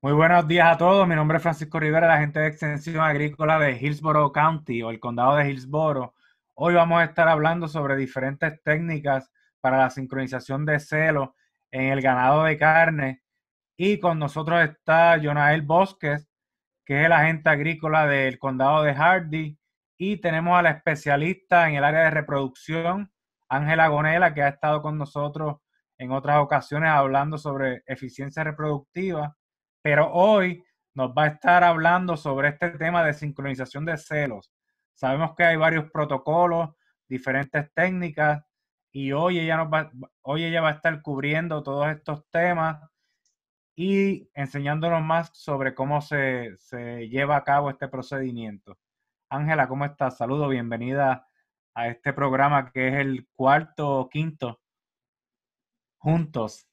Muy buenos días a todos. Mi nombre es Francisco Rivera, el agente de extensión agrícola de Hillsborough County o el condado de Hillsborough. Hoy vamos a estar hablando sobre diferentes técnicas para la sincronización de celo en el ganado de carne. Y con nosotros está Jonael Bosques, que es el agente agrícola del condado de Hardy. Y tenemos a la especialista en el área de reproducción, Ángela Gonela, que ha estado con nosotros en otras ocasiones hablando sobre eficiencia reproductiva. Pero hoy nos va a estar hablando sobre este tema de sincronización de celos. Sabemos que hay varios protocolos, diferentes técnicas, y hoy ella va a estar cubriendo todos estos temas y enseñándonos más sobre cómo se lleva a cabo este procedimiento. Ángela, ¿cómo estás? Saludos, bienvenida a este programa que es el cuarto o quinto juntos.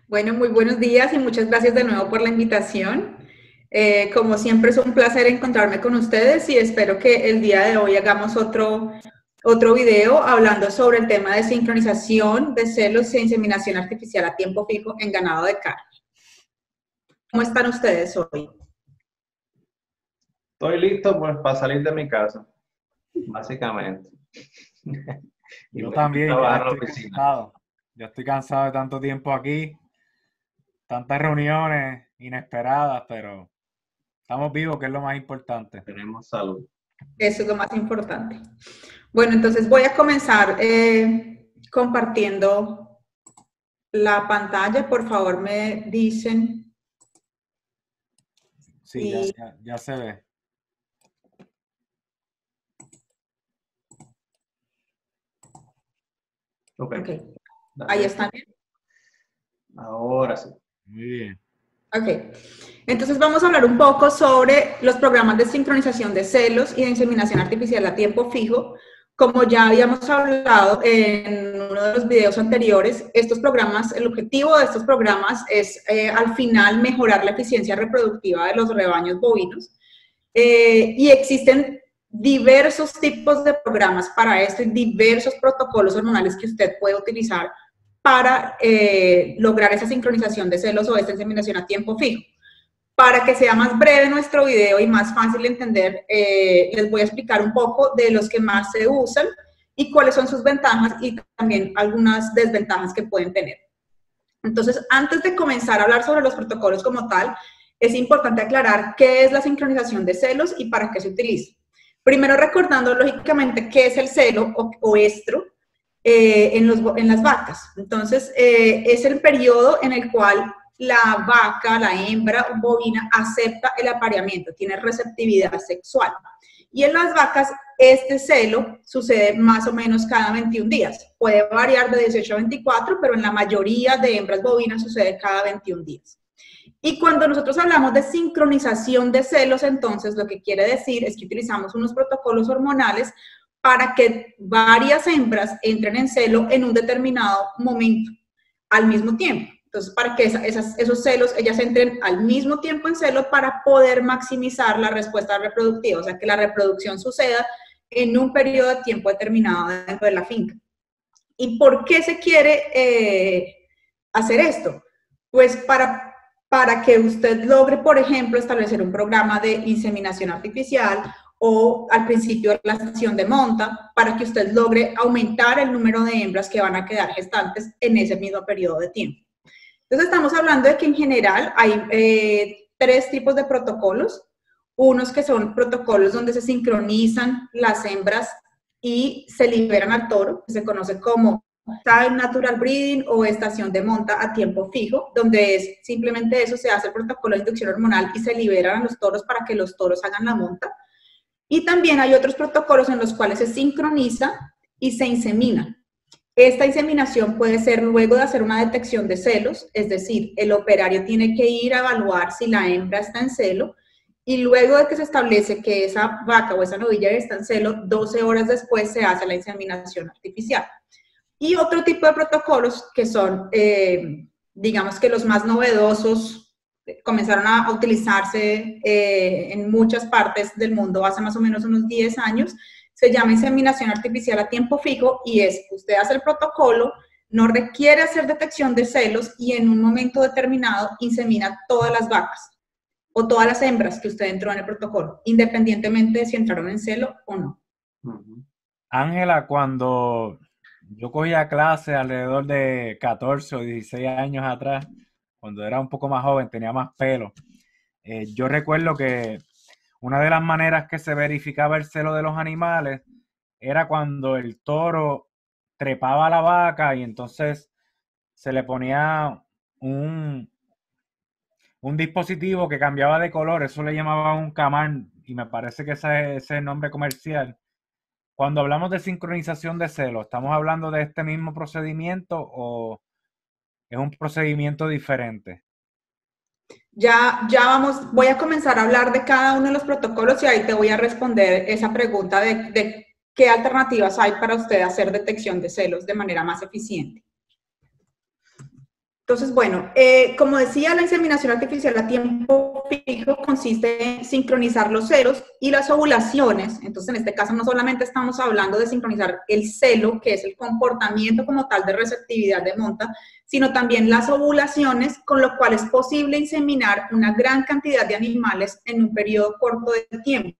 Bueno, muy buenos días y muchas gracias de nuevo por la invitación. Como siempre es un placer encontrarme con ustedes y espero que el día de hoy hagamos otro video hablando sobre el tema de sincronización de celos e inseminación artificial a tiempo fijo en ganado de carne. ¿Cómo están ustedes hoy? Estoy listo pues para salir de mi casa, básicamente. Yo también, ya estoy cansado de tanto tiempo aquí. Tantas reuniones inesperadas, pero estamos vivos, que es lo más importante. Tenemos salud. Eso es lo más importante. Bueno, entonces voy a comenzar compartiendo la pantalla. Por favor, me dicen. Sí, ya se ve. Okay. Ahí están bien. Ahora sí. Muy bien. Ok, entonces vamos a hablar un poco sobre los programas de sincronización de celos y de inseminación artificial a tiempo fijo. Como ya habíamos hablado en uno de los videos anteriores, estos programas, el objetivo de estos programas es al final mejorar la eficiencia reproductiva de los rebaños bovinos. Y existen diversos tipos de programas para esto y diversos protocolos hormonales que usted puede utilizar para lograr esa sincronización de celos o esta inseminación a tiempo fijo. Para que sea más breve nuestro video y más fácil de entender, les voy a explicar un poco de los que más se usan y cuáles son sus ventajas y también algunas desventajas que pueden tener. Entonces, antes de comenzar a hablar sobre los protocolos como tal, es importante aclarar qué es la sincronización de celos y para qué se utiliza. Primero, recordando lógicamente qué es el celo o estro en las vacas. Entonces, es el periodo en el cual la vaca, la hembra bovina, acepta el apareamiento, tiene receptividad sexual. Y en las vacas, este celo sucede más o menos cada 21 días. Puede variar de 18 a 24, pero en la mayoría de hembras bovinas sucede cada 21 días. Y cuando nosotros hablamos de sincronización de celos, entonces lo que quiere decir es que utilizamos unos protocolos hormonales para que varias hembras entren en celo en un determinado momento, al mismo tiempo. Entonces, para que esos celos, ellas entren al mismo tiempo en celo para poder maximizar la respuesta reproductiva, o sea, que la reproducción suceda en un periodo de tiempo determinado dentro de la finca. ¿Y por qué se quiere hacer esto? Pues para que usted logre, por ejemplo, establecer un programa de inseminación artificial o al principio de la estación de monta, para que usted logre aumentar el número de hembras que van a quedar gestantes en ese mismo periodo de tiempo. Entonces estamos hablando de que en general hay tres tipos de protocolos, unos que son protocolos donde se sincronizan las hembras y se liberan al toro, que se conoce como time natural breeding o estación de monta a tiempo fijo, donde es simplemente eso, se hace el protocolo de inducción hormonal y se liberan a los toros para que los toros hagan la monta. Y también hay otros protocolos en los cuales se sincroniza y se insemina. Esta inseminación puede ser luego de hacer una detección de celos, es decir, el operario tiene que ir a evaluar si la hembra está en celo y luego de que se establece que esa vaca o esa novilla está en celo, 12 horas después se hace la inseminación artificial. Y otro tipo de protocolos que son, digamos que los más novedosos, comenzaron a utilizarse en muchas partes del mundo hace más o menos unos 10 años, se llama inseminación artificial a tiempo fijo y es, usted hace el protocolo, no requiere hacer detección de celos y en un momento determinado insemina todas las vacas o todas las hembras que usted entró en el protocolo, independientemente de si entraron en celo o no. Ángela, cuando yo cogía clase alrededor de 14 o 16 años atrás, cuando era un poco más joven, tenía más pelo, yo recuerdo que una de las maneras que se verificaba el celo de los animales era cuando el toro trepaba a la vaca y entonces se le ponía un dispositivo que cambiaba de color, eso le llamaban un camán y me parece que ese es el nombre comercial. Cuando hablamos de sincronización de celo, ¿estamos hablando de este mismo procedimiento o es un procedimiento diferente? Ya vamos, voy a comenzar a hablar de cada uno de los protocolos y ahí te voy a responder esa pregunta de qué alternativas hay para usted hacer detección de celos de manera más eficiente. Entonces, bueno, como decía, la inseminación artificial a tiempo fijo consiste en sincronizar los celos y las ovulaciones. Entonces, en este caso, no solamente estamos hablando de sincronizar el celo, que es el comportamiento como tal de receptividad de monta, sino también las ovulaciones, con lo cual es posible inseminar una gran cantidad de animales en un periodo corto de tiempo.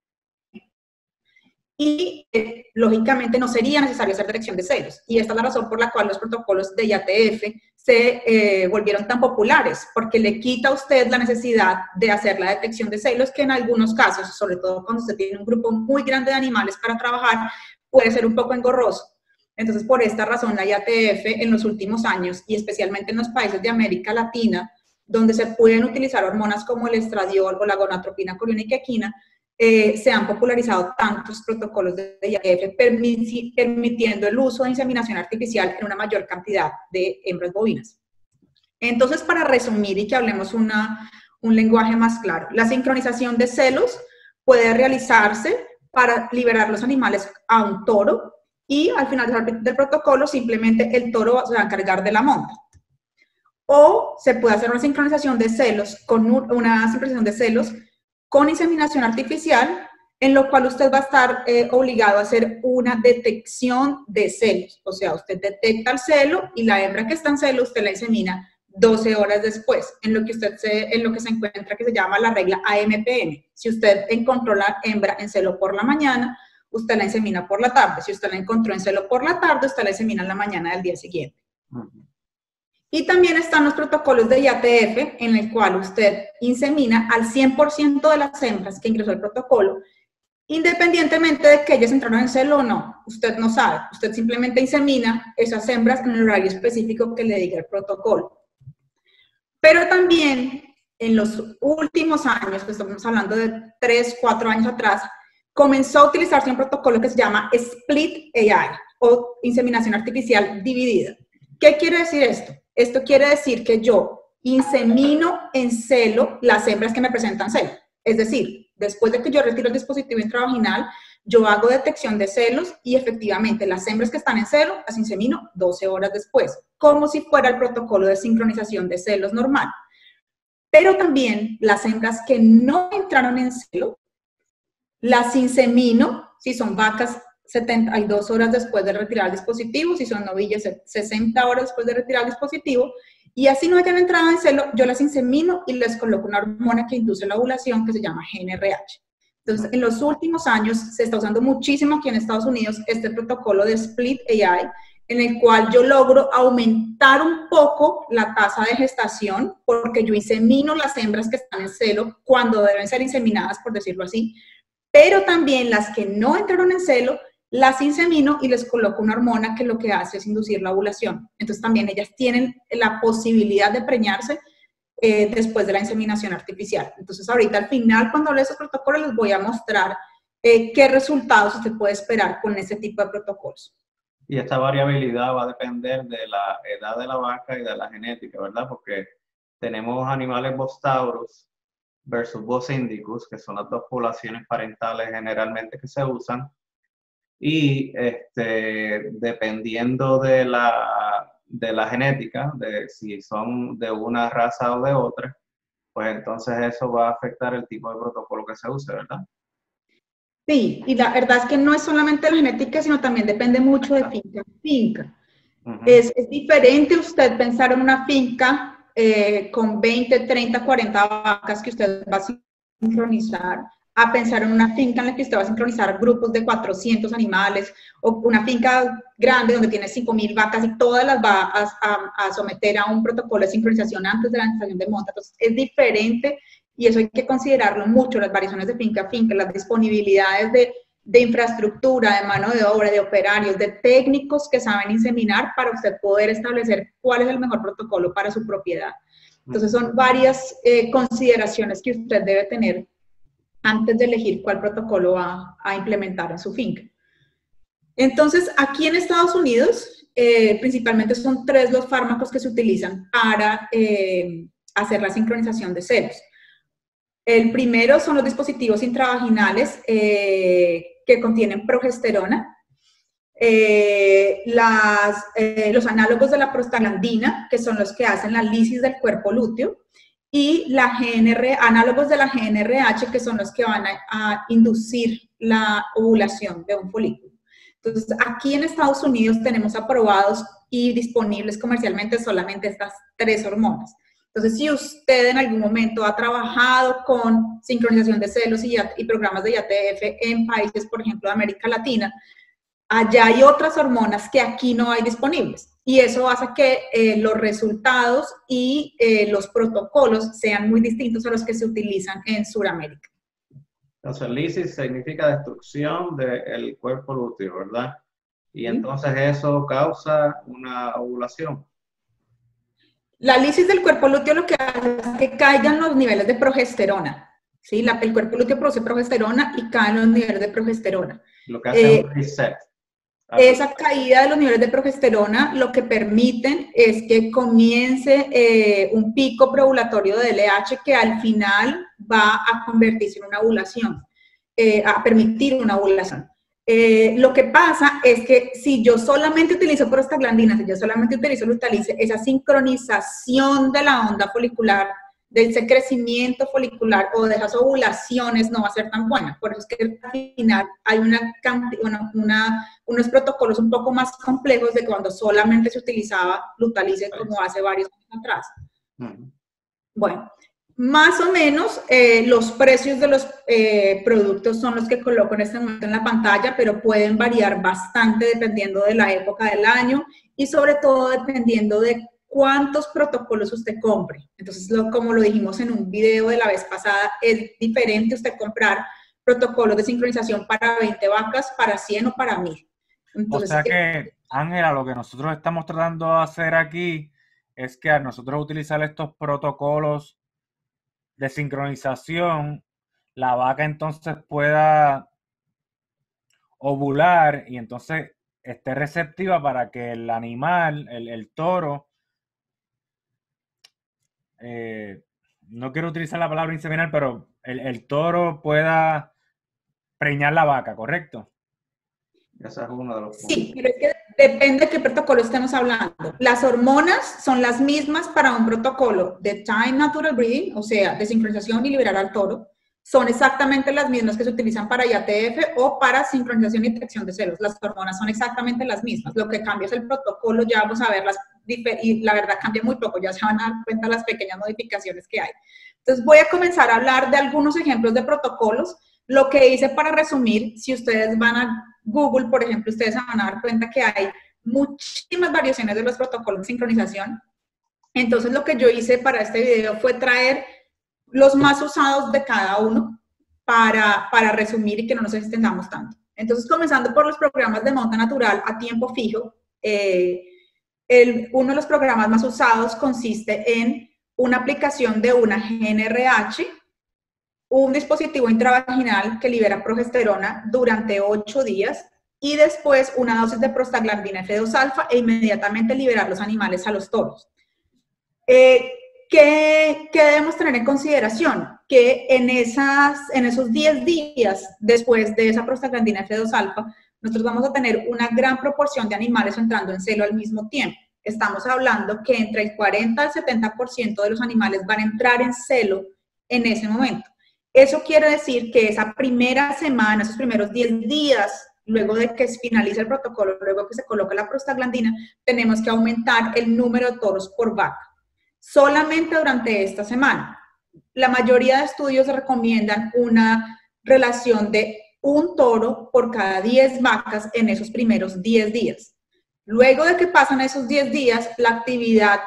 Y, lógicamente, no sería necesario hacer detección de celos. Y esta es la razón por la cual los protocolos de IATF se volvieron tan populares, porque le quita a usted la necesidad de hacer la detección de celos, que en algunos casos, sobre todo cuando usted tiene un grupo muy grande de animales para trabajar, puede ser un poco engorroso. Entonces, por esta razón, la IATF en los últimos años, y especialmente en los países de América Latina, donde se pueden utilizar hormonas como el estradiol o la gonadotropina coriónica equina, se han popularizado tantos protocolos de IATF permitiendo el uso de inseminación artificial en una mayor cantidad de hembras bovinas. Entonces, para resumir y que hablemos un lenguaje más claro, la sincronización de celos puede realizarse para liberar los animales a un toro y al final del protocolo simplemente el toro se va a encargar de la monta. O se puede hacer una sincronización de celos con inseminación artificial, en lo cual usted va a estar obligado a hacer una detección de celos. O sea, usted detecta el celo y la hembra que está en celo, usted la insemina 12 horas después, en lo que se encuentra que se llama la regla AMPM. Si usted encontró la hembra en celo por la mañana, usted la insemina por la tarde. Si usted la encontró en celo por la tarde, usted la insemina en la mañana del día siguiente. Y también están los protocolos de IATF, en el cual usted insemina al 100% de las hembras que ingresó al protocolo, independientemente de que ellas entraron en celo o no. Usted no sabe, usted simplemente insemina esas hembras en el horario específico que le diga el protocolo. Pero también, en los últimos años, que estamos hablando de 3, 4 años atrás, comenzó a utilizarse un protocolo que se llama Split AI, o inseminación artificial dividida. ¿Qué quiere decir esto? Esto quiere decir que yo insemino en celo las hembras que me presentan celo. Es decir, después de que yo retiro el dispositivo intravaginal, yo hago detección de celos y efectivamente las hembras que están en celo las insemino 12 horas después, como si fuera el protocolo de sincronización de celos normal. Pero también las hembras que no entraron en celo, las insemino, si son vacas, 72 horas después de retirar el dispositivo, si son novillas, 60 horas después de retirar el dispositivo, y así no hayan entrado en celo, yo las insemino y les coloco una hormona que induce la ovulación que se llama GnRH. Entonces, en los últimos años se está usando muchísimo aquí en Estados Unidos este protocolo de Split AI, en el cual yo logro aumentar un poco la tasa de gestación, porque yo insemino las hembras que están en celo cuando deben ser inseminadas, por decirlo así, pero también las que no entraron en celo, las insemino y les coloco una hormona que lo que hace es inducir la ovulación. Entonces también ellas tienen la posibilidad de preñarse después de la inseminación artificial. Entonces ahorita al final, cuando hable de esos protocolos, les voy a mostrar qué resultados usted puede esperar con ese tipo de protocolos. Y esta variabilidad va a depender de la edad de la vaca y de la genética, ¿verdad? Porque tenemos animales Bos taurus versus Bos indicus, que son las dos poblaciones parentales generalmente que se usan. Y dependiendo de la genética, de si son de una raza o de otra, pues entonces eso va a afectar el tipo de protocolo que se use, ¿verdad? Sí, y la verdad es que no es solamente la genética, sino también depende mucho de finca a finca. Es diferente usted pensar en una finca con 20, 30, 40 vacas que usted va a sincronizar, a pensar en una finca en la que usted va a sincronizar grupos de 400 animales, o una finca grande donde tiene 5.000 vacas y todas las va a someter a un protocolo de sincronización antes de la instalación de monta. Entonces, es diferente y eso hay que considerarlo mucho, las variaciones de finca a finca, las disponibilidades de infraestructura, de mano de obra, de operarios, de técnicos que saben inseminar para usted poder establecer cuál es el mejor protocolo para su propiedad. Entonces son varias consideraciones que usted debe tener antes de elegir cuál protocolo va a implementar en su finca. Entonces, aquí en Estados Unidos, principalmente son 3 los fármacos que se utilizan para hacer la sincronización de celos. El primero son los dispositivos intravaginales que contienen progesterona, los análogos de la prostaglandina, que son los que hacen la lisis del cuerpo lúteo, y la análogos de la GnRH, que son los que van a inducir la ovulación de un folículo. Entonces, aquí en Estados Unidos tenemos aprobados y disponibles comercialmente solamente estas 3 hormonas. Entonces, si usted en algún momento ha trabajado con sincronización de celos y programas de IATF en países, por ejemplo, de América Latina, allá hay otras hormonas que aquí no hay disponibles. Y eso hace que los resultados y los protocolos sean muy distintos a los que se utilizan en Sudamérica. Entonces, lisis significa destrucción del cuerpo lúteo, ¿verdad? Y entonces eso causa una ovulación. La lisis del cuerpo lúteo lo que hace es que caigan los niveles de progesterona. ¿Sí? El cuerpo lúteo produce progesterona y caen los niveles de progesterona. Lo que hace es un reset. Esa caída de los niveles de progesterona lo que permiten es que comience un pico preovulatorio de LH que al final va a convertirse en una ovulación, a permitir una ovulación. Lo que pasa es que si yo solamente utilizo prostaglandinas, si yo solamente utilizo lutalice, esa sincronización de la onda folicular, de ese crecimiento folicular o de esas ovulaciones no va a ser tan buena. Por eso es que al final hay unos protocolos un poco más complejos de cuando solamente se utilizaba lutalice como hace varios años atrás. Bueno, más o menos los precios de los productos son los que coloco en este momento en la pantalla, pero pueden variar bastante dependiendo de la época del año y sobre todo dependiendo de cuántos protocolos usted compre. Entonces, como lo dijimos en un video de la vez pasada, es diferente usted comprar protocolos de sincronización para 20 vacas, para 100 o para 1000. Entonces, o sea que, Ángela, lo que nosotros estamos tratando de hacer aquí es que a nosotros utilizar estos protocolos de sincronización, la vaca entonces pueda ovular y entonces esté receptiva para que el animal, el toro, no quiero utilizar la palabra inseminar, pero el toro pueda preñar la vaca, ¿correcto? Ese es uno de los puntos. Sí, pero es que depende de qué protocolo estemos hablando. Las hormonas son las mismas para un protocolo de Time Natural Breeding, o sea, de sincronización y liberar al toro. Son exactamente las mismas que se utilizan para IATF o para sincronización y detección de celos. Las hormonas son exactamente las mismas. Lo que cambia es el protocolo, ya vamos a verlas, y la verdad cambia muy poco, ya se van a dar cuenta las pequeñas modificaciones que hay. Entonces voy a comenzar a hablar de algunos ejemplos de protocolos. Lo que hice para resumir, si ustedes van a Google, por ejemplo, ustedes se van a dar cuenta que hay muchísimas variaciones de los protocolos de sincronización. Entonces lo que yo hice para este video fue traer los más usados de cada uno para resumir y que no nos extendamos tanto. Entonces, comenzando por los programas de monta natural a tiempo fijo, uno de los programas más usados consiste en una aplicación de una GnRH, un dispositivo intravaginal que libera progesterona durante 8 días y después una dosis de prostaglandina F2-alfa e inmediatamente liberar los animales a los toros. ¿Qué debemos tener en consideración? Que en esos 10 días después de esa prostaglandina F2-alfa, nosotros vamos a tener una gran proporción de animales entrando en celo al mismo tiempo. Estamos hablando que entre el 40 al 70% de los animales van a entrar en celo en ese momento. Eso quiere decir que esa primera semana, esos primeros 10 días, luego de que finalice el protocolo, luego que se coloque la prostaglandina, tenemos que aumentar el número de toros por vaca. Solamente durante esta semana. La mayoría de estudios recomiendan una relación de un toro por cada 10 vacas en esos primeros 10 días. Luego de que pasan esos 10 días, la actividad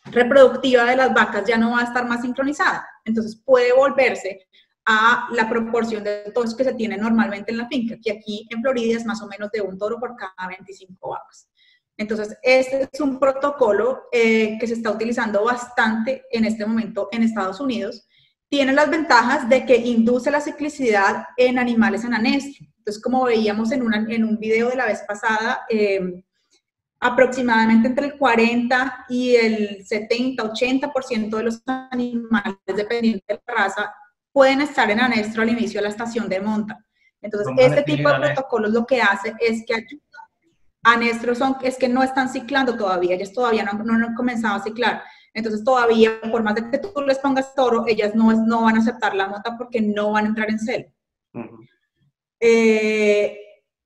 reproductiva de las vacas ya no va a estar más sincronizada. Entonces puede volverse a la proporción de toros que se tiene normalmente en la finca, que aquí en Florida es más o menos de un toro por cada 25 vacas. Entonces, este es un protocolo que se está utilizando bastante en este momento en Estados Unidos. Tiene las ventajas de que induce la ciclicidad en animales en anestro. Entonces, como veíamos en un video de la vez pasada, aproximadamente entre el 40 y el 70-80% de los animales, dependiendo de la raza, pueden estar en anestro al inicio de la estación de monta. Entonces, este tipo de protocolos lo que hace es que ayuda. Anestros es que no están ciclando todavía, ellas todavía no han comenzado a ciclar. Entonces, todavía, por más de que tú les pongas toro, ellas no van a aceptar la monta porque no van a entrar en celo.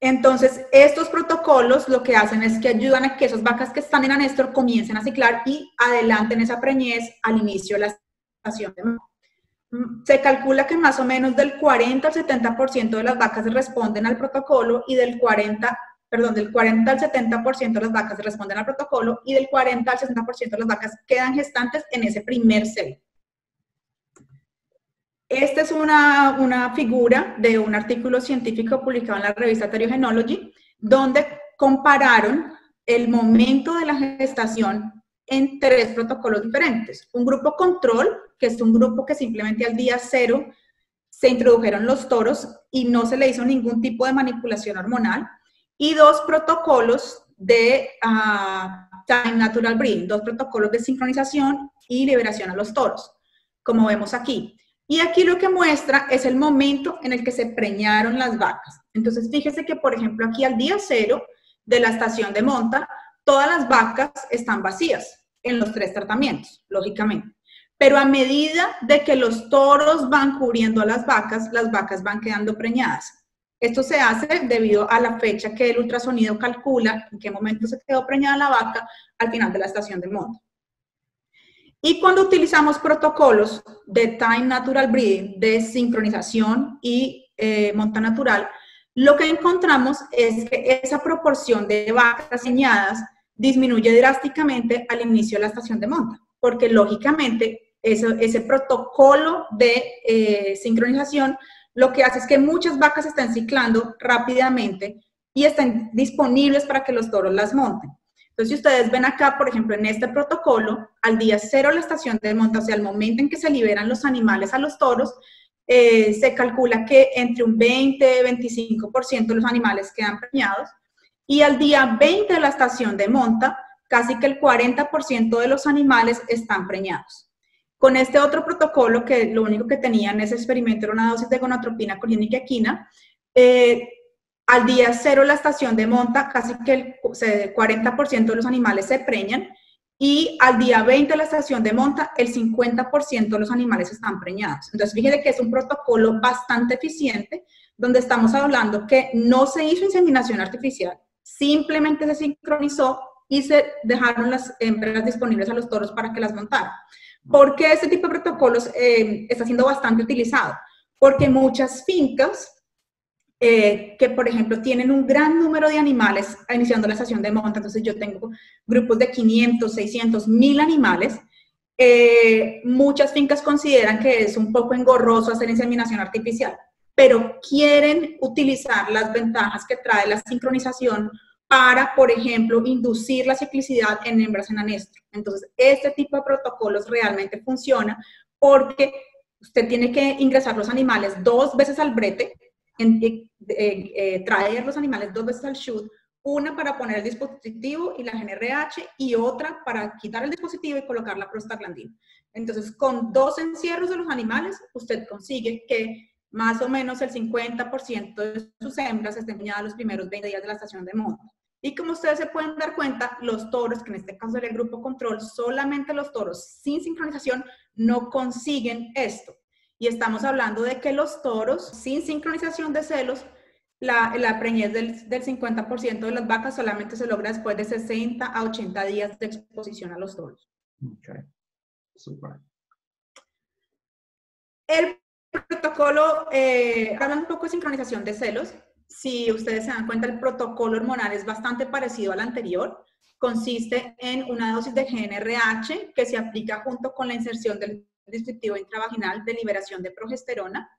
Entonces, estos protocolos lo que hacen es que ayudan a que esas vacas que están en anestro comiencen a ciclar y adelanten esa preñez al inicio de la estación de monta. Se calcula que más o menos del 40 al 70% de las vacas responden al protocolo y del 40 al 70% de las vacas responden al protocolo y del 40 al 60% de las vacas quedan gestantes en ese primer celo. Esta es una figura de un artículo científico publicado en la revista Theriogenology, donde compararon el momento de la gestación en 3 protocolos diferentes. Un grupo control, que es un grupo que simplemente al día 0 se introdujeron los toros y no se le hizo ningún tipo de manipulación hormonal, y 2 protocolos de Time Natural Breeding, 2 protocolos de sincronización y liberación a los toros, como vemos aquí. Y aquí lo que muestra es el momento en el que se preñaron las vacas. Entonces, fíjese que, por ejemplo, aquí al día 0 de la estación de monta, todas las vacas están vacías en los 3 tratamientos, lógicamente. Pero a medida de que los toros van cubriendo a las vacas van quedando preñadas. Esto se hace debido a la fecha que el ultrasonido calcula en qué momento se quedó preñada la vaca al final de la estación de monta. Y cuando utilizamos protocolos de Time Natural Breeding, de sincronización y monta natural, lo que encontramos es que esa proporción de vacas preñadas disminuye drásticamente al inicio de la estación de monta, porque lógicamente ese protocolo de sincronización lo que hace es que muchas vacas estén ciclando rápidamente y estén disponibles para que los toros las monten. Entonces, si ustedes ven acá, por ejemplo, en este protocolo, al día 0 de la estación de monta, o sea, al momento en que se liberan los animales a los toros, se calcula que entre un 20-25% de los animales quedan preñados, y al día 20 de la estación de monta, casi que el 40% de los animales están preñados. Con este otro protocolo, que lo único que tenía en ese experimento era una dosis de gonadotropina con niquequina, al día 0 de la estación de monta, casi que el 40% de los animales se preñan, y al día 20 de la estación de monta, el 50% de los animales están preñados. Entonces, fíjense que es un protocolo bastante eficiente, donde estamos hablando que no se hizo inseminación artificial, simplemente se sincronizó y se dejaron las hembras disponibles a los toros para que las montaran. ¿Por qué este tipo de protocolos está siendo bastante utilizado? Porque muchas fincas que, por ejemplo, tienen un gran número de animales iniciando la estación de monta, entonces yo tengo grupos de 500, 600, 1000 animales, muchas fincas consideran que es un poco engorroso hacer inseminación artificial, pero quieren utilizar las ventajas que trae la sincronización para, por ejemplo, inducir la ciclicidad en hembras en anestro. Entonces, este tipo de protocolos realmente funciona porque usted tiene que ingresar los animales 2 veces al brete, traer los animales 2 veces al chute, una para poner el dispositivo y la GnRH y otra para quitar el dispositivo y colocar la prostaglandina. Entonces, con 2 encierros de los animales, usted consigue que más o menos el 50% de sus hembras estén preñadas los primeros 20 días de la estación de monta. Y como ustedes se pueden dar cuenta, los toros, que en este caso era el grupo control, solamente los toros sin sincronización no consiguen esto. Y estamos hablando de que los toros, sin sincronización de celos, la preñez del 50% de las vacas solamente se logra después de 60 a 80 días de exposición a los toros. Ok, super. El protocolo, hablando un poco de sincronización de celos, si ustedes se dan cuenta, el protocolo hormonal es bastante parecido al anterior. Consiste en una dosis de GnRH que se aplica junto con la inserción del dispositivo intravaginal de liberación de progesterona.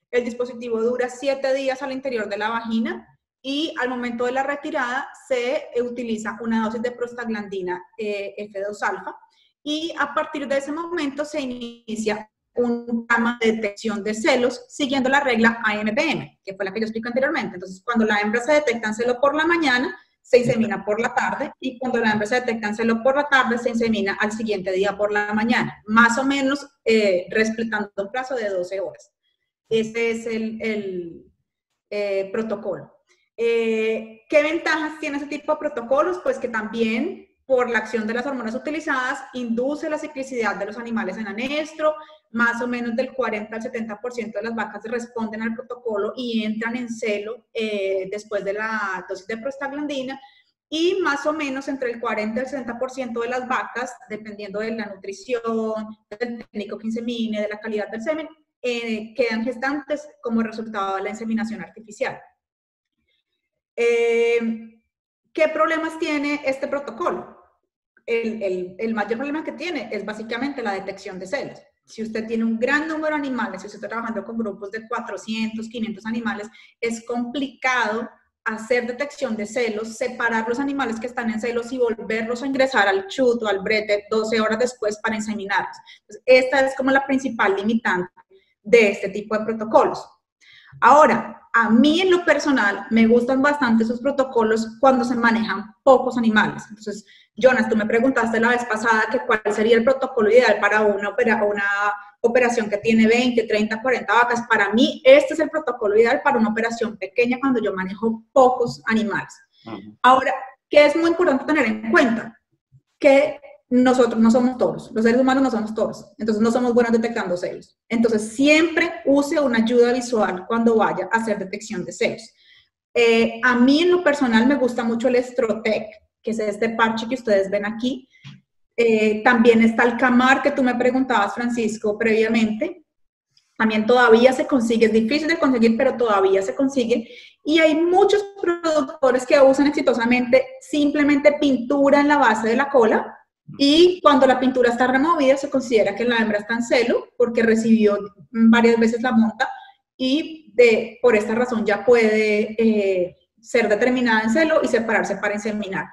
El dispositivo dura 7 días al interior de la vagina y al momento de la retirada se utiliza una dosis de prostaglandina F2-alfa y a partir de ese momento se inicia un programa de detección de celos siguiendo la regla ANPM, que fue la que yo expliqué anteriormente. Entonces, cuando la hembra se detecta en celo por la mañana, se insemina por la tarde, y cuando la hembra se detecta en celo por la tarde, se insemina al siguiente día por la mañana, más o menos respetando un plazo de 12 horas. Ese es el protocolo. ¿Qué ventajas tiene ese tipo de protocolos? Pues que también, por la acción de las hormonas utilizadas, induce la ciclicidad de los animales en anestro. Más o menos del 40 al 70% de las vacas responden al protocolo y entran en celo después de la dosis de prostaglandina, y más o menos entre el 40 y el 60% de las vacas, dependiendo de la nutrición, del técnico que insemine, de la calidad del semen, quedan gestantes como resultado de la inseminación artificial. ¿Qué problemas tiene este protocolo? El mayor problema que tiene es básicamente la detección de celos. Si usted tiene un gran número de animales, si usted está trabajando con grupos de 400, 500 animales, es complicado hacer detección de celos, separar los animales que están en celos y volverlos a ingresar al chute o al brete 12 horas después para inseminarlos. Entonces, esta es como la principal limitante de este tipo de protocolos. Ahora, a mí en lo personal me gustan bastante esos protocolos cuando se manejan pocos animales. Entonces, Jonas, tú me preguntaste la vez pasada que cuál sería el protocolo ideal para una operación que tiene 20, 30, 40 vacas. Para mí, este es el protocolo ideal para una operación pequeña cuando yo manejo pocos animales. Ahora, ¿qué es muy importante tener en cuenta? Que nosotros no somos toros, los seres humanos no somos toros, entonces no somos buenos detectando celos. Entonces siempre use una ayuda visual cuando vaya a hacer detección de celos. A mí en lo personal me gusta mucho el Estrotec, que es este parche que ustedes ven aquí. También está el Camar, que tú me preguntabas, Francisco, previamente. También todavía se consigue, es difícil de conseguir, pero todavía se consigue. Y hay muchos productores que usan exitosamente simplemente pintura en la base de la cola, y cuando la pintura está removida se considera que la hembra está en celo porque recibió varias veces la monta y por esta razón ya puede ser determinada en celo y separarse para inseminar.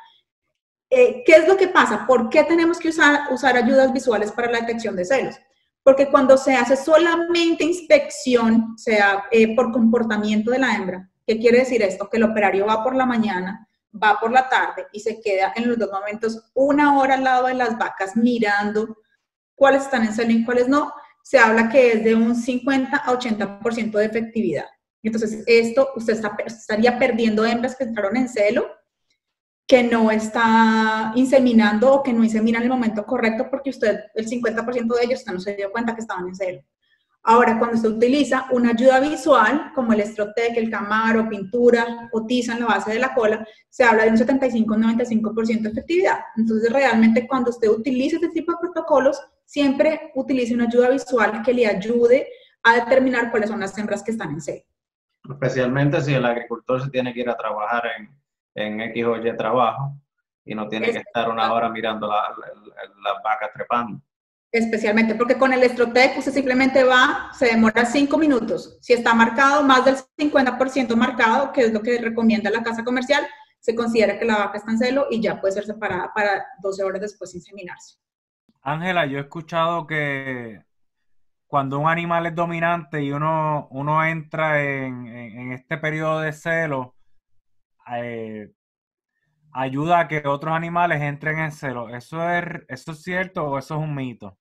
¿Qué es lo que pasa? ¿Por qué tenemos que usar ayudas visuales para la detección de celos? Porque cuando se hace solamente inspección, sea por comportamiento de la hembra, ¿qué quiere decir esto? Que el operario va por la mañana, va por la tarde y se queda en los dos momentos 1 hora al lado de las vacas mirando cuáles están en celo y cuáles no. Se habla que es de un 50 a 80% de efectividad. Entonces, esto usted estaría perdiendo hembras que entraron en celo, que no está inseminando o que no insemina en el momento correcto porque usted, el 50% de ellos, usted no se dio cuenta que estaban en celo. Ahora, cuando usted utiliza una ayuda visual, como el Estrotec, el Camaro, pintura o tiza en la base de la cola, se habla de un 75-95% de efectividad. Entonces, realmente, cuando usted utiliza este tipo de protocolos, siempre utilice una ayuda visual que le ayude a determinar cuáles son las hembras que están en celo. Especialmente si el agricultor se tiene que ir a trabajar en X o Y trabajo y no tiene que estar 1 hora mirando las vacas trepando. Especialmente porque con el Estrotec usted simplemente va, se demora 5 minutos. Si está marcado, más del 50% marcado, que es lo que recomienda la casa comercial, se considera que la vaca está en celo y ya puede ser separada para 12 horas después inseminarse. Ángela, yo he escuchado que cuando un animal es dominante y uno entra en este periodo de celo, ayuda a que otros animales entren en celo. ¿Eso es cierto o eso es un mito?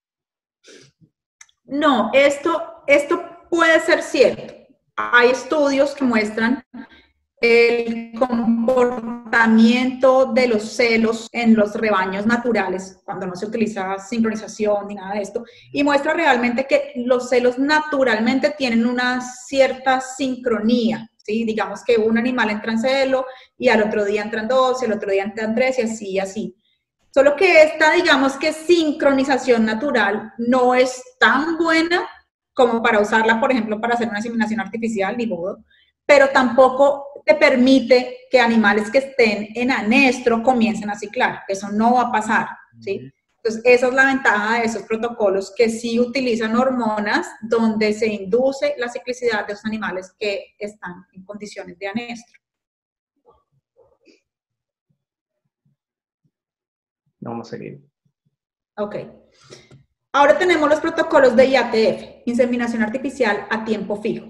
No, esto puede ser cierto. Hay estudios que muestran el comportamiento de los celos en los rebaños naturales, cuando no se utiliza sincronización ni nada de esto, y muestra realmente que los celos naturalmente tienen una cierta sincronía, ¿sí? Digamos que un animal entra en celo y al otro día entran dos, y al otro día entran tres, y así, y así. Solo que esta, digamos que sincronización natural no es tan buena como para usarla, por ejemplo, para hacer una inseminación artificial, ni modo, pero tampoco te permite que animales que estén en anestro comiencen a ciclar. Eso no va a pasar, ¿sí? Entonces, esa es la ventaja de esos protocolos que sí utilizan hormonas donde se induce la ciclicidad de los animales que están en condiciones de anestro. Vamos a seguir. Ok. Ahora tenemos los protocolos de IATF, inseminación artificial a tiempo fijo.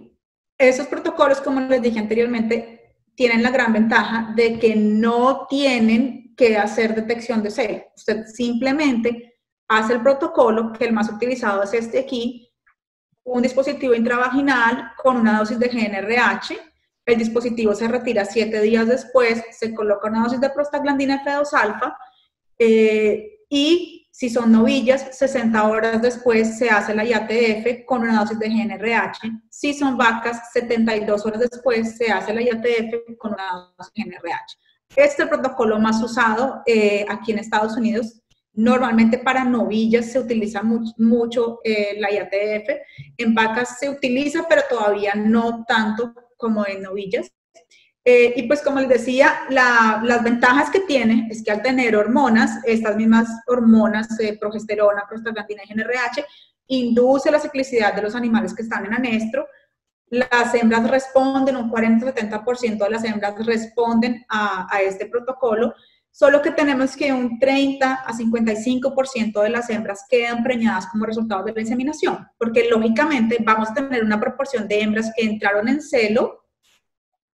Esos protocolos, como les dije anteriormente, tienen la gran ventaja de que no tienen que hacer detección de celo. Usted simplemente hace el protocolo, que el más utilizado es este aquí, un dispositivo intravaginal con una dosis de GnRH. El dispositivo se retira 7 días después, se coloca una dosis de prostaglandina F2-alfa y si son novillas, 60 horas después se hace la IATF con una dosis de GnRH. Si son vacas, 72 horas después se hace la IATF con una dosis de GnRH. Este es el protocolo más usado aquí en Estados Unidos. Normalmente para novillas se utiliza mucho la IATF. En vacas se utiliza, pero todavía no tanto como en novillas. Y pues como les decía, las ventajas que tiene es que al tener hormonas, estas mismas hormonas, progesterona, prostaglandina y GnRH, induce la ciclicidad de los animales que están en anestro. Las hembras responden, un 40-70% de las hembras responden a este protocolo, solo que tenemos que un 30-55% de las hembras quedan preñadas como resultado de la inseminación, porque lógicamente vamos a tener una proporción de hembras que entraron en celo,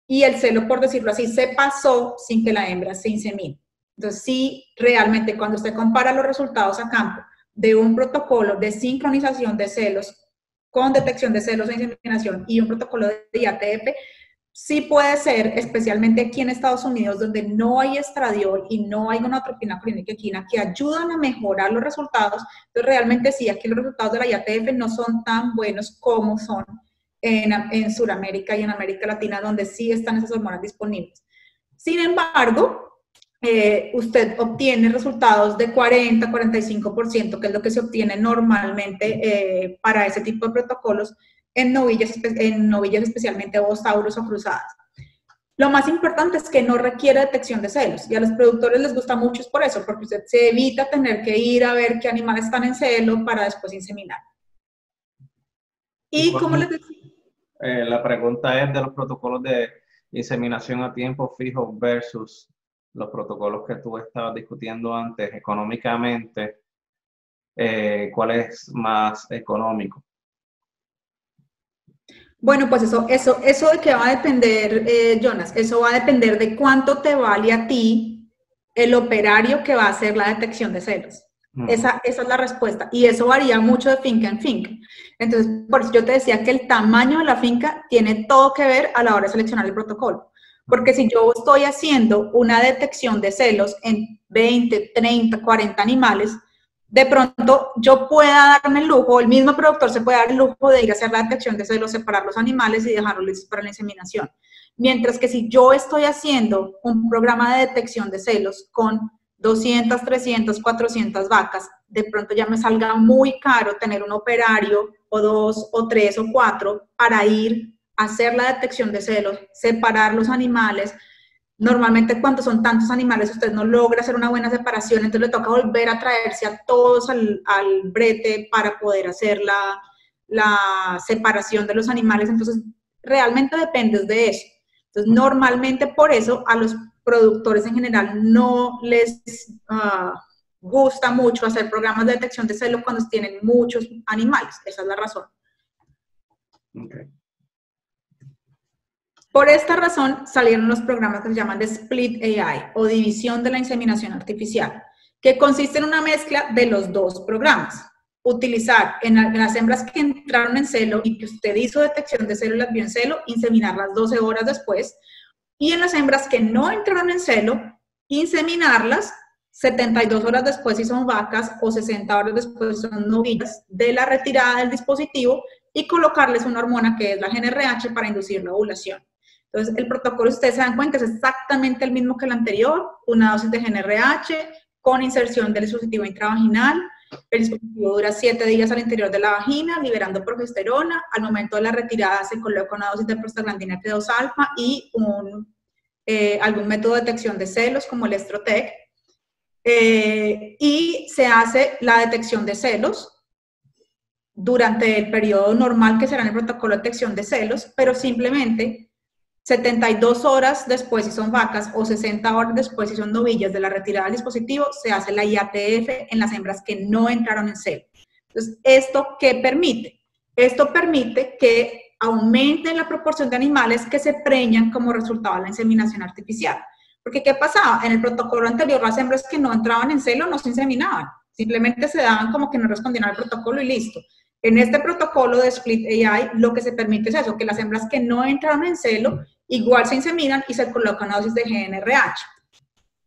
y el celo, por decirlo así, se pasó sin que la hembra se insemine. Entonces, sí, realmente cuando usted compara los resultados a campo de un protocolo de sincronización de celos con detección de celos e inseminación y un protocolo de IATF, sí puede ser, especialmente aquí en Estados Unidos, donde no hay estradiol y no hay gonadotropina cloriniquina que ayudan a mejorar los resultados. Entonces, realmente sí, aquí los resultados de la IATF no son tan buenos como son en Sudamérica y en América Latina, donde sí están esas hormonas disponibles. Sin embargo, usted obtiene resultados de 40-45%, que es lo que se obtiene normalmente para ese tipo de protocolos en novillas especialmente ovostauros o cruzadas. Lo más importante es que no requiere detección de celos, y a los productores les gusta mucho es por eso, porque usted se evita tener que ir a ver qué animales están en celo para después inseminar. Y como les decía, la pregunta es de los protocolos de inseminación a tiempo fijo versus los protocolos que tú estabas discutiendo antes económicamente, ¿cuál es más económico? Bueno, pues eso de qué va a depender, Jonas, eso va a depender de cuánto te vale a ti el operario que va a hacer la detección de celos. Esa es la respuesta, y eso varía mucho de finca en finca. Entonces, por eso yo te decía que el tamaño de la finca tiene todo que ver a la hora de seleccionar el protocolo. Porque si yo estoy haciendo una detección de celos en 20, 30, 40 animales, de pronto yo pueda darme el lujo, el mismo productor se puede dar el lujo de ir a hacer la detección de celos, separar los animales y dejarlos listos para la inseminación. Mientras que si yo estoy haciendo un programa de detección de celos con 200, 300, 400 vacas, de pronto ya me salga muy caro tener un operario o 2 o 3 o 4 para ir a hacer la detección de celos, separar los animales. Normalmente cuando son tantos animales usted no logra hacer una buena separación, entonces le toca volver a traerse a todos al brete para poder hacer la separación de los animales. Entonces realmente depende de eso. Entonces normalmente por eso a los productores en general no les gusta mucho hacer programas de detección de celos cuando tienen muchos animales. Esa es la razón. Okay. Por esta razón salieron los programas que se llaman de Split AI o división de la inseminación artificial, que consiste en una mezcla de los dos programas. Utilizar en las hembras que entraron en celo y que usted hizo detección de células vio en celo, inseminarlas 12 horas después, y en las hembras que no entraron en celo, inseminarlas 72 horas después si son vacas o 60 horas después si son novillas de la retirada del dispositivo y colocarles una hormona que es la GnRH para inducir la ovulación. Entonces, el protocolo, ustedes se dan cuenta, es exactamente el mismo que el anterior, una dosis de GnRH con inserción del dispositivo intravaginal. El dispositivo dura 7 días al interior de la vagina, liberando progesterona. Al momento de la retirada se coloca una dosis de prostaglandina T2 alfa y algún método de detección de celos como el Estrotec. Y se hace la detección de celos durante el periodo normal que será en el protocolo de detección de celos, pero simplemente 72 horas después si son vacas o 60 horas después si son novillas de la retirada del dispositivo, se hace la IATF en las hembras que no entraron en celo. Entonces, ¿esto qué permite? Esto permite que aumente la proporción de animales que se preñan como resultado de la inseminación artificial. Porque, ¿qué pasaba? En el protocolo anterior, las hembras que no entraban en celo no se inseminaban. Simplemente se daban como que no respondían al protocolo y listo. En este protocolo de Split AI, lo que se permite es eso, que las hembras que no entraron en celo igual se inseminan y se colocan una dosis de GnRH.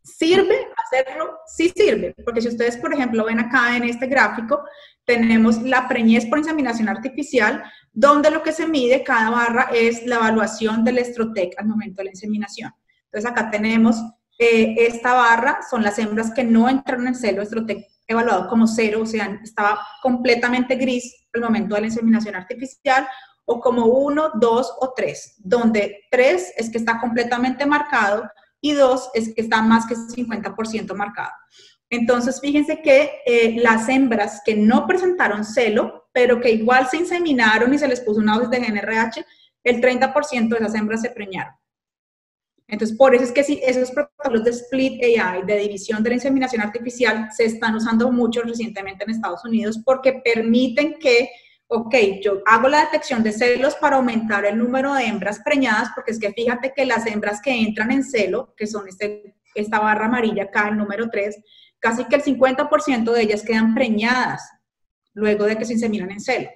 ¿Sirve hacerlo? Sí sirve, porque si ustedes, por ejemplo, ven acá en este gráfico, tenemos la preñez por inseminación artificial, donde lo que se mide cada barra es la evaluación del Estrotec al momento de la inseminación. Entonces acá tenemos esta barra, son las hembras que no entraron en celo, Estrotec evaluado como 0, o sea, estaba completamente gris al momento de la inseminación artificial, o como 1, 2 o 3, donde 3 es que está completamente marcado y 2 es que está más que 50% marcado. Entonces, fíjense que las hembras que no presentaron celo, pero que igual se inseminaron y se les puso una dosis de GnRH, el 30% de esas hembras se preñaron. Entonces, por eso es que sí, esos protocolos de Split AI, de división de la inseminación artificial, se están usando mucho recientemente en Estados Unidos porque permiten que, ok, yo hago la detección de celos para aumentar el número de hembras preñadas, porque es que fíjate que las hembras que entran en celo, que son esta barra amarilla acá, el número 3, casi que el 50% de ellas quedan preñadas luego de que se inseminan en celo.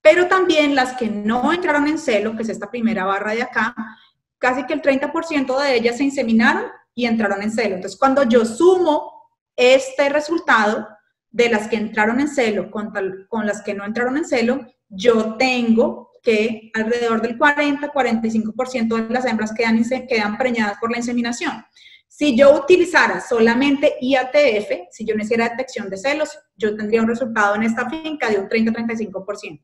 Pero también las que no entraron en celo, que es esta primera barra de acá, casi que el 30% de ellas se inseminaron y entraron en celo. Entonces, cuando yo sumo este resultado de las que entraron en celo con las que no entraron en celo, yo tengo que alrededor del 40-45% de las hembras quedan preñadas por la inseminación. Si yo utilizara solamente IATF, si yo no hiciera detección de celos, yo tendría un resultado en esta finca de un 30-35%.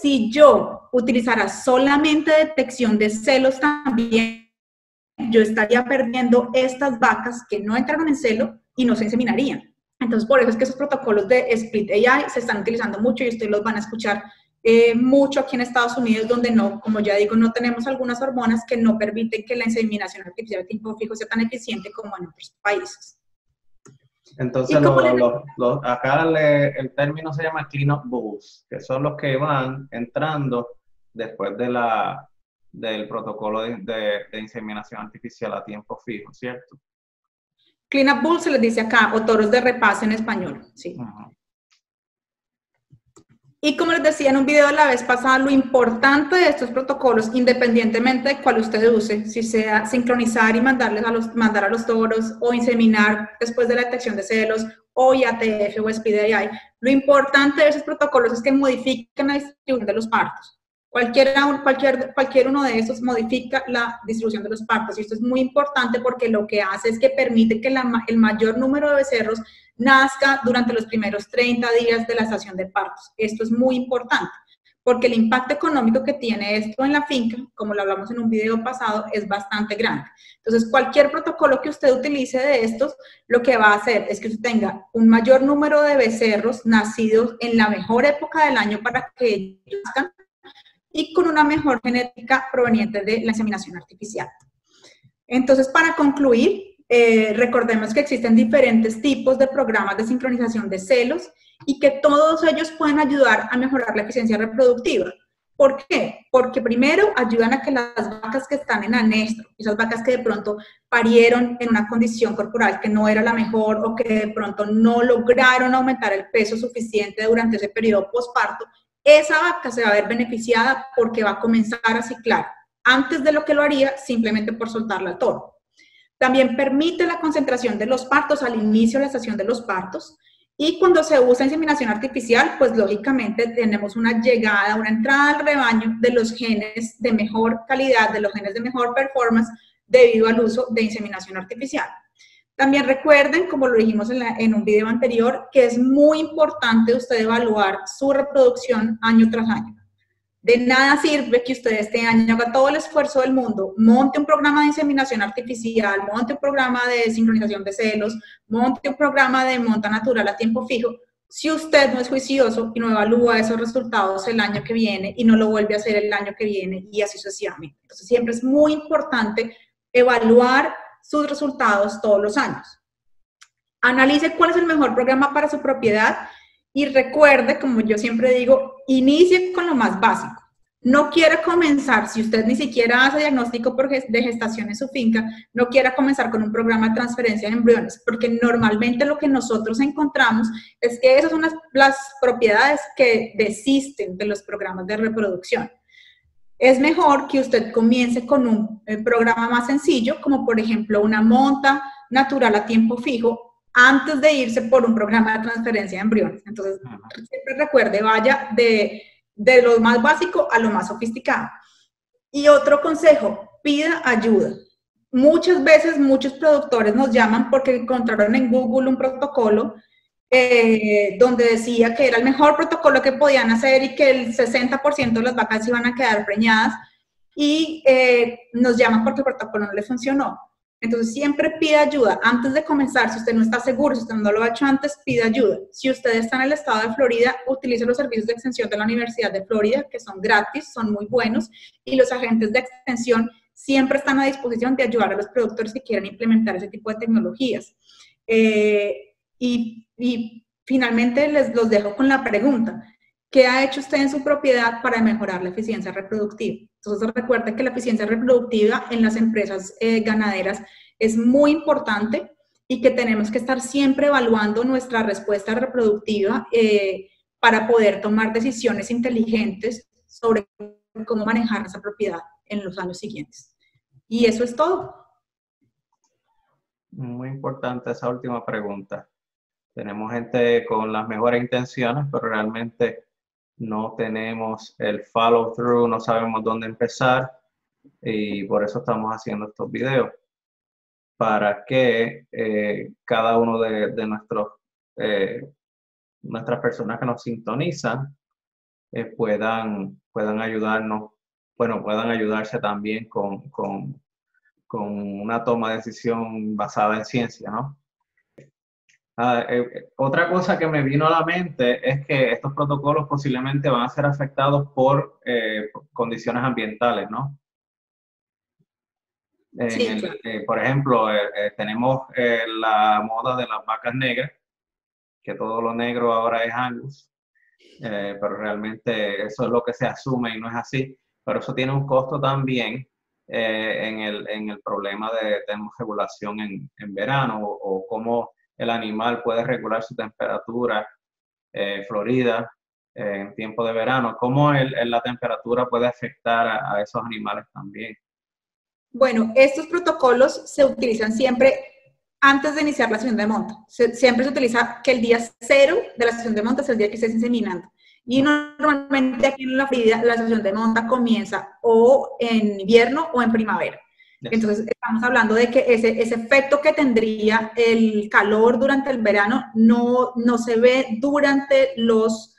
Si yo utilizara solamente detección de celos también, yo estaría perdiendo estas vacas que no entraron en celo y no se inseminarían. Entonces, por eso es que esos protocolos de Split AI se están utilizando mucho y ustedes los van a escuchar mucho aquí en Estados Unidos, donde no, como ya digo, no tenemos algunas hormonas que no permiten que la inseminación artificial de tiempo fijo sea tan eficiente como en otros países. Entonces, acá el término se llama clean-up bulls, que son los que van entrando después del protocolo de inseminación artificial a tiempo fijo, ¿cierto? Clean-up bulls se les dice acá, o toros de repaso en español, sí. Y como les decía en un video la vez pasada, lo importante de estos protocolos, independientemente de cuál usted use, si sea sincronizar y mandar a los toros, o inseminar después de la detección de celos, o IATF o Split AI, lo importante de esos protocolos es que modifican la distribución de los partos. Cualquier uno de estos modifica la distribución de los partos, y esto es muy importante porque lo que hace es que permite que el mayor número de becerros nazca durante los primeros 30 días de la estación de partos. Esto es muy importante, porque el impacto económico que tiene esto en la finca, como lo hablamos en un video pasado, es bastante grande. Entonces, cualquier protocolo que usted utilice de estos, lo que va a hacer es que usted tenga un mayor número de becerros nacidos en la mejor época del año para que ellos nazcan, y con una mejor genética proveniente de la inseminación artificial. Entonces, para concluir, recordemos que existen diferentes tipos de programas de sincronización de celos y que todos ellos pueden ayudar a mejorar la eficiencia reproductiva. ¿Por qué? Porque primero ayudan a que las vacas que están en anestro, esas vacas que de pronto parieron en una condición corporal que no era la mejor o que de pronto no lograron aumentar el peso suficiente durante ese periodo posparto, esa vaca se va a ver beneficiada porque va a comenzar a ciclar antes de lo que lo haría simplemente por soltarla al toro. También permite la concentración de los partos al inicio de la estación de los partos. Y cuando se usa inseminación artificial, pues lógicamente tenemos una llegada, una entrada al rebaño de los genes de mejor calidad, de los genes de mejor performance, debido al uso de inseminación artificial. También recuerden, como lo dijimos en un video anterior, que es muy importante usted evaluar su reproducción año tras año. De nada sirve que usted este año haga todo el esfuerzo del mundo, monte un programa de inseminación artificial, monte un programa de sincronización de celos, monte un programa de monta natural a tiempo fijo, si usted no es juicioso y no evalúa esos resultados el año que viene y no lo vuelve a hacer el año que viene y así sucesivamente. Entonces siempre es muy importante evaluar sus resultados todos los años. Analice cuál es el mejor programa para su propiedad. Y recuerde, como yo siempre digo, inicie con lo más básico. No quiera comenzar, si usted ni siquiera hace diagnóstico de gestación en su finca, no quiera comenzar con un programa de transferencia de embriones, porque normalmente lo que nosotros encontramos es que esas son las propiedades que desisten de los programas de reproducción. Es mejor que usted comience con un programa más sencillo, como por ejemplo una monta natural a tiempo fijo, antes de irse por un programa de transferencia de embriones. Entonces, siempre recuerde, vaya de lo más básico a lo más sofisticado. Y otro consejo, pida ayuda. Muchas veces muchos productores nos llaman porque encontraron en Google un protocolo donde decía que era el mejor protocolo que podían hacer y que el 60% de las vacas iban a quedar preñadas y nos llaman porque el protocolo no le funcionó. Entonces, siempre pida ayuda. Antes de comenzar, si usted no está seguro, si usted no lo ha hecho antes, pida ayuda. Si usted está en el estado de Florida, utilice los servicios de extensión de la Universidad de Florida, que son gratis, son muy buenos, y los agentes de extensión siempre están a disposición de ayudar a los productores que quieran implementar ese tipo de tecnologías. Y finalmente, los dejo con la pregunta. ¿Qué ha hecho usted en su propiedad para mejorar la eficiencia reproductiva? Entonces, recuerde que la eficiencia reproductiva en las empresas ganaderas es muy importante y que tenemos que estar siempre evaluando nuestra respuesta reproductiva para poder tomar decisiones inteligentes sobre cómo manejar esa propiedad en los años siguientes. Y eso es todo. Muy importante esa última pregunta. Tenemos gente con las mejores intenciones, pero realmente no tenemos el follow through, no sabemos dónde empezar y por eso estamos haciendo estos videos para que cada uno de nuestras personas que nos sintonizan puedan ayudarnos, bueno, puedan ayudarse también con una toma de decisión basada en ciencia, ¿no? Otra cosa que me vino a la mente es que estos protocolos posiblemente van a ser afectados por condiciones ambientales, ¿no? Sí, claro. Por ejemplo, tenemos la moda de las vacas negras, que todo lo negro ahora es Angus, pero realmente eso es lo que se asume y no es así. Pero eso tiene un costo también en el problema de termorregulación en verano o cómo el animal puede regular su temperatura florida en tiempo de verano. ¿Cómo la temperatura puede afectar a esos animales también? Bueno, estos protocolos se utilizan siempre antes de iniciar la sesión de monta. Siempre se utiliza que el día 0 de la sesión de monta es el día que estés inseminando. Y normalmente aquí en la Florida la sesión de monta comienza o en invierno o en primavera. Entonces, estamos hablando de que ese efecto que tendría el calor durante el verano no se ve durante los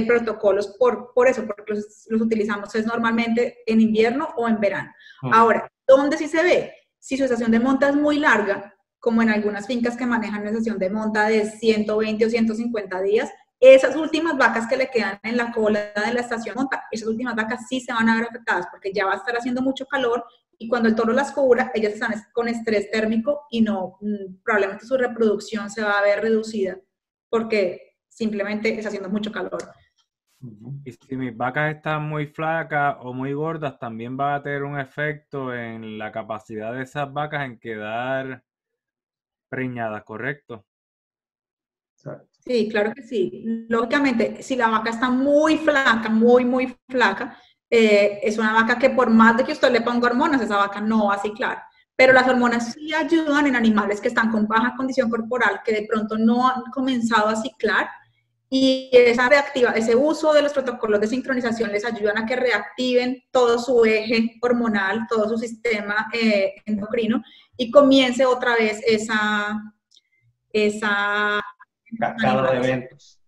protocolos por eso, porque los utilizamos es normalmente en invierno o en verano. Ahora, ¿dónde sí se ve? Si su estación de monta es muy larga, como en algunas fincas que manejan una estación de monta de 120 o 150 días, esas últimas vacas que le quedan en la cola de la estación de monta, esas últimas vacas sí se van a ver afectadas porque ya va a estar haciendo mucho calor y cuando el toro las cubra, ellas están con estrés térmico y no, probablemente su reproducción se va a ver reducida porque simplemente está haciendo mucho calor. Y si mis vacas están muy flacas o muy gordas, también va a tener un efecto en la capacidad de esas vacas en quedar preñadas, ¿correcto? Sí, claro que sí. Lógicamente, si la vaca está muy flaca, muy flaca, Es una vaca que por más de que usted le ponga hormonas, esa vaca no va a ciclar. Pero las hormonas sí ayudan en animales que están con baja condición corporal, que de pronto no han comenzado a ciclar, y ese uso de los protocolos de sincronización les ayudan a que reactiven todo su eje hormonal, todo su sistema endocrino, y comience otra vez esa cascada de eventos.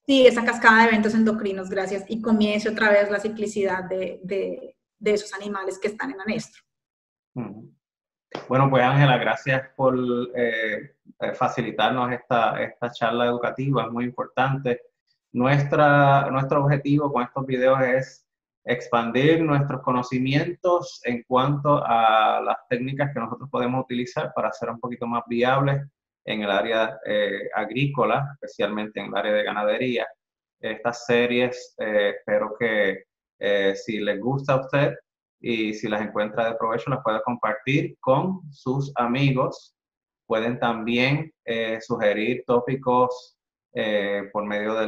Sí, esa cascada de eventos endocrinos, gracias, y comience otra vez la ciclicidad de esos animales que están en anestro. Bueno, pues Ángela, gracias por facilitarnos esta charla educativa, es muy importante. Nuestro objetivo con estos videos es expandir nuestros conocimientos en cuanto a las técnicas que nosotros podemos utilizar para ser un poquito más viables en el área agrícola, especialmente en el área de ganadería. Estas series espero que si les gusta a usted y si las encuentra de provecho, las pueda compartir con sus amigos. Pueden también sugerir tópicos por medio de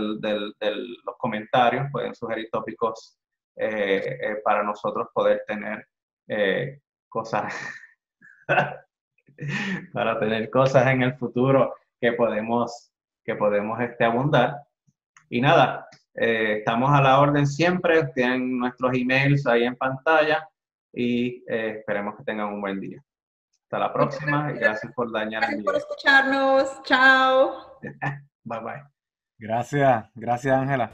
los comentarios, pueden sugerir tópicos para nosotros poder tener cosas para tener cosas en el futuro que podemos abundar. Y nada, estamos a la orden siempre, tienen nuestros emails ahí en pantalla y esperemos que tengan un buen día. Hasta la próxima y gracias por dañar el video. Gracias por escucharnos, chao. Bye bye. Gracias Ángela.